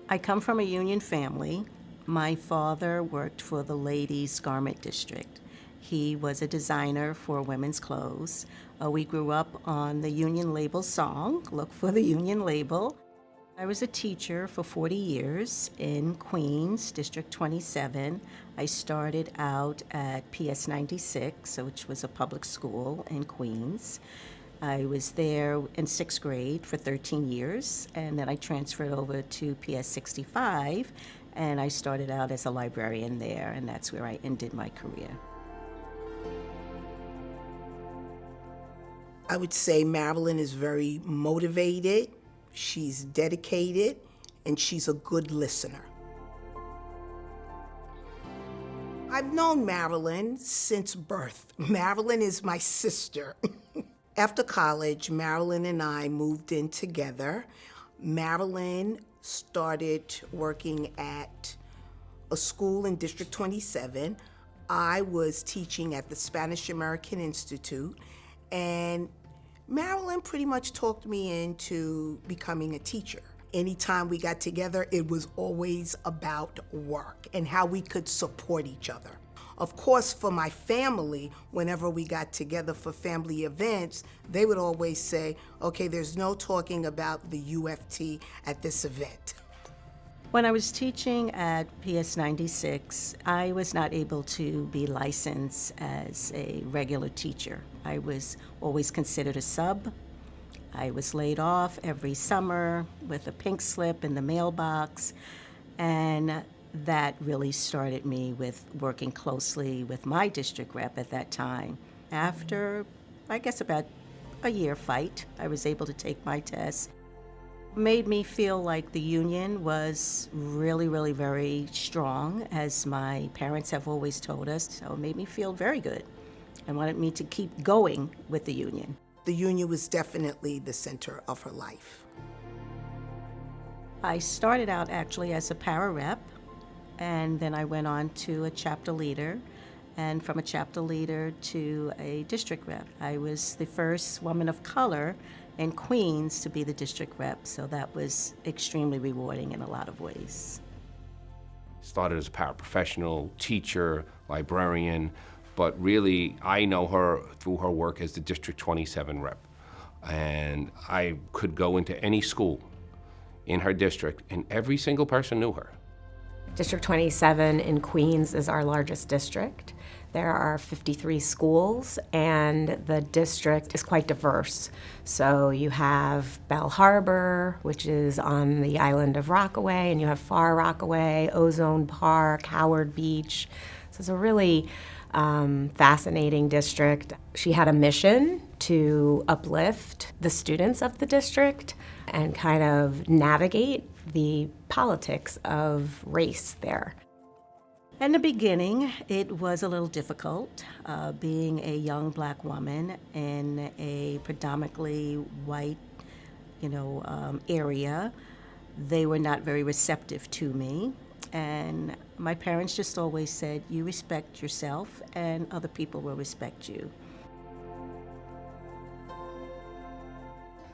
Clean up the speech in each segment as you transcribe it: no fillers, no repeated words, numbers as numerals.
I come from a union family. My father worked for the ladies' garment district. He was a designer for women's clothes. We grew up on the union label song, Look for the Union Label. I was a teacher for 40 years in Queens, District 27. I started out at PS 96, which was a public school in Queens. I was there in sixth grade for 13 years, and then I transferred over to PS 65, and I started out as a librarian there, and that's where I ended my career. I would say Marilyn is very motivated, she's dedicated, and she's a good listener. I've known Marilyn since birth. Marilyn is my sister. After college, Marilyn and I moved in together. Marilyn started working at a school in District 27. I was teaching at the Spanish American Institute, and Marilyn pretty much talked me into becoming a teacher. Anytime we got together, it was always about work and how we could support each other. Of course, for my family, whenever we got together for family events, they would always say, okay, there's no talking about the UFT at this event. When I was teaching at PS 96, I was not able to be licensed as a regular teacher. I was always considered a sub. I was laid off every summer with a pink slip in the mailbox, and that really started me with working closely with my district rep at that time. After, I guess, about a year fight, I was able to take my test. Made me feel like the union was really, really very strong, as my parents have always told us. So it made me feel very good and wanted me to keep going with the union. The union was definitely the center of her life. I started out actually as a para rep, and then I went on to a chapter leader, and from a chapter leader to a district rep. I was the first woman of color in Queens to be the district rep, so that was extremely rewarding in a lot of ways. Started as a paraprofessional, teacher, librarian, but really I know her through her work as the District 27 rep. And I could go into any school in her district and every single person knew her. District 27 in Queens is our largest district. There are 53 schools, and the district is quite diverse. So you have Bell Harbor, which is on the island of Rockaway, and you have Far Rockaway, Ozone Park, Howard Beach. So it's a really fascinating district. She had a mission to uplift the students of the district and kind of navigate the politics of race there. In the beginning, it was a little difficult being a young black woman in a predominantly white, area. They were not very receptive to me, and my parents just always said, you respect yourself and other people will respect you.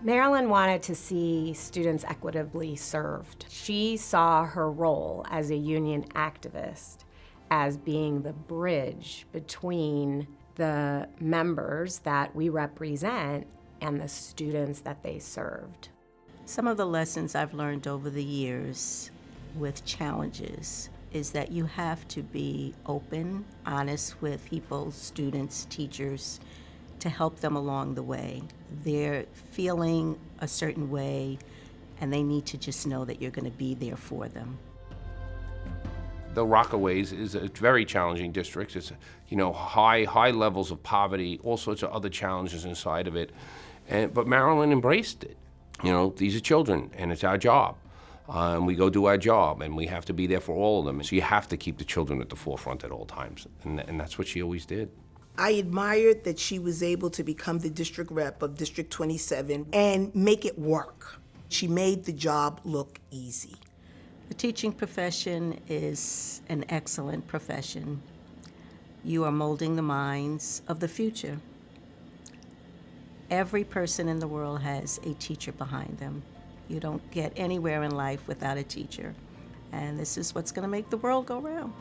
Marilyn wanted to see students equitably served. She saw her role as a union activist as being the bridge between the members that we represent and the students that they served. Some of the lessons I've learned over the years with challenges is that you have to be open, honest with people, students, teachers, to help them along the way. They're feeling a certain way, and they need to just know that you're going to be there for them. The Rockaways is a very challenging district. It's, high levels of poverty, all sorts of other challenges inside of it. But Marilyn embraced it. These are children, and it's our job. And we go do our job, and we have to be there for all of them. So you have to keep the children at the forefront at all times, and that's what she always did. I admired that she was able to become the district rep of District 27 and make it work. She made the job look easy. The teaching profession is an excellent profession. You are molding the minds of the future. Every person in the world has a teacher behind them. You don't get anywhere in life without a teacher. And this is what's going to make the world go round.